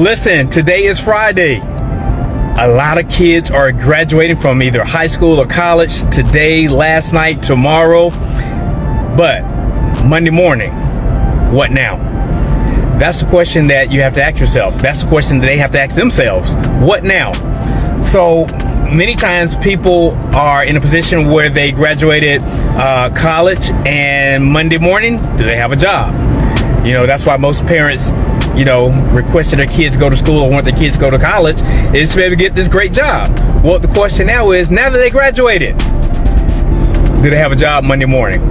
Listen, today is Friday. A lot of kids are graduating from either high school or college today, last night, tomorrow. But Monday morning, what now? That's the question that you have to ask yourself. That's the question that they have to ask themselves. What now? So many times people are in a position where they graduated college, and Monday morning, do they have a job? You know, that's why most parents, requested their kids go to school or want their kids to go to college is to be able to get this great job. Well, the question now is, now that they graduated, do they have a job Monday morning?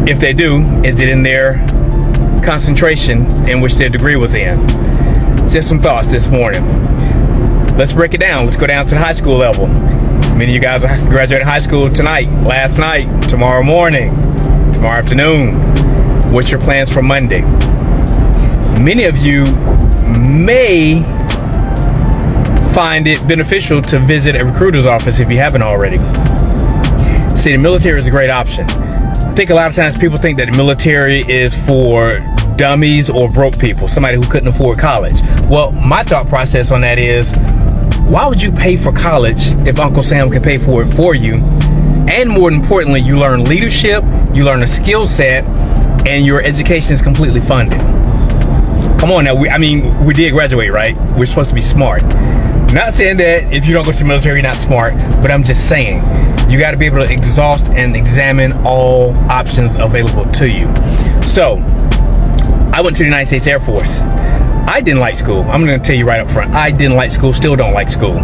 If they do, is it in their concentration in which their degree was in? Just some thoughts this morning. Let's break it down. Let's go down to the high school level. Many of you guys are graduating high school tonight, last night, tomorrow morning, tomorrow afternoon. What's your plans for Monday? Many of you may find it beneficial to visit a recruiter's office if you haven't already. See, the military is a great option. I think a lot of times people think that the military is for dummies or broke people, somebody who couldn't afford college. Well, my thought process on that is, why would you pay for college if Uncle Sam can pay for it for you? And more importantly, you learn leadership, you learn a skill set, and your education is completely funded. Come on now, we did graduate, right? We're supposed to be smart. Not saying that if you don't go to the military, you're not smart, but I'm just saying, you got to be able to exhaust and examine all options available to you. So, I went to the United States Air Force. I didn't like school. I'm going to tell you right up front. I didn't like school, still don't like school.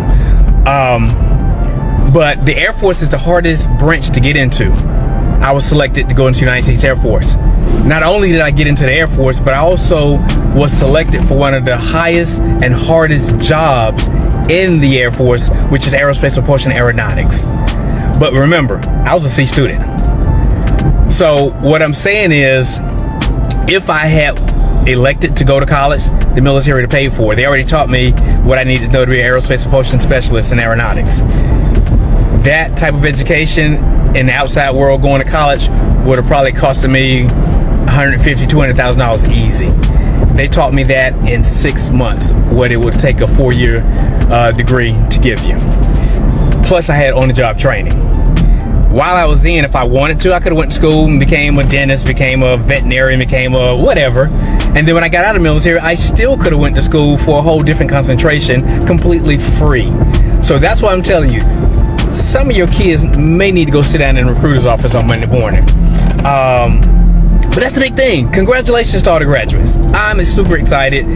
But the Air Force is the hardest branch to get into. I was selected to go into the United States Air Force. Not only did I get into the Air Force, but I also was selected for one of the highest and hardest jobs in the Air Force, which is aerospace propulsion aeronautics. But remember, I was a C student. So what I'm saying is, if I had elected to go to college, the military to pay for it. They already taught me what I needed to know to be an aerospace propulsion specialist in aeronautics. That type of education in the outside world, going to college, would have probably costed me $150,000, $200,000 easy. They taught me that in 6 months, what it would take a 4-year degree to give you. Plus, I had on-the-job training. While I was in, if I wanted to, I could have went to school and became a dentist, became a veterinarian, became a whatever. And then when I got out of the military, I still could have went to school for a whole different concentration, completely free. So that's why I'm telling you, some of your kids may need to go sit down in a recruiter's office on Monday morning. But that's the big thing. Congratulations to all the graduates. I'm super excited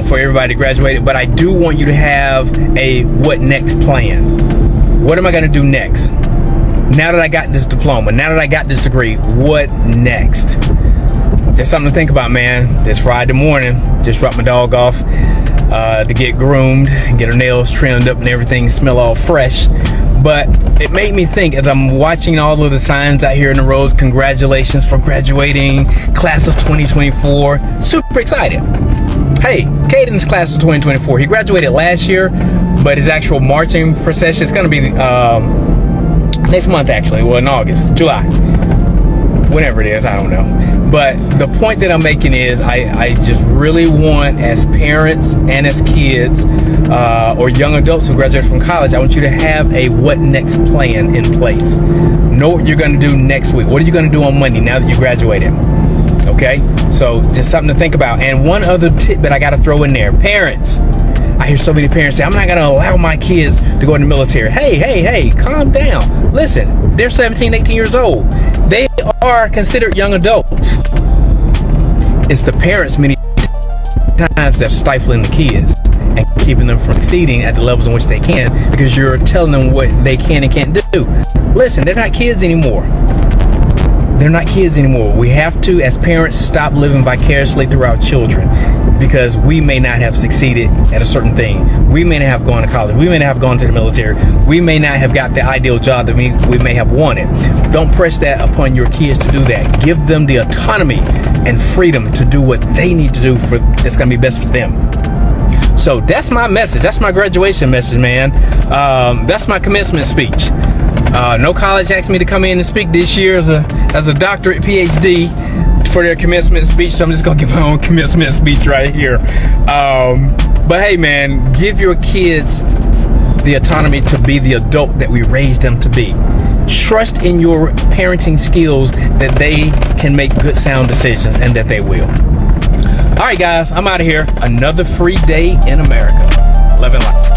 for everybody to graduate, but I do want you to have a what next plan. What am I going to do next? Now that I got this diploma, now that I got this degree, what next? Just something to think about, man. It's Friday morning. Just dropped my dog off to get groomed, get her nails trimmed up and everything smell all fresh. But it made me think, as I'm watching all of the signs out here in the roads, congratulations for graduating, class of 2024. Super excited. Hey, Caden's class of 2024. He graduated last year, but his actual marching procession is going to be next month, actually. Well, in August, July. Whenever it is, I don't know. But the point that I'm making is I just really want, as parents and as kids or young adults who graduate from college, I want you to have a what next plan in place. Know what you're going to do next week. What are you going to do on Monday now that you graduated? Okay? So just something to think about. And one other tidbit I got to throw in there. Parents. I hear so many parents say, I'm not going to allow my kids to go in the military. Hey, calm down. Listen, they're 17, 18 years old. They are considered young adults. It's the parents many times that are stifling the kids and keeping them from succeeding at the levels in which they can, because you're telling them what they can and can't do. Listen, they're not kids anymore. They're not kids anymore. We have to, as parents, stop living vicariously through our children, because we may not have succeeded at a certain thing. We may not have gone to college. We may not have gone to the military. We may not have got the ideal job that we may have wanted. Don't press that upon your kids to do that. Give them the autonomy and freedom to do what they need to do that's going to be best for them. So that's my message. That's my graduation message, man. That's my commencement speech. No college asked me to come in and speak this year as a doctorate PhD for their commencement speech, so I'm just gonna give my own commencement speech right here. But hey man, give your kids the autonomy to be the adult that we raised them to be. Trust in your parenting skills that they can make good sound decisions, and that they will. All right guys, I'm out of here. Another free day in America. Love and light.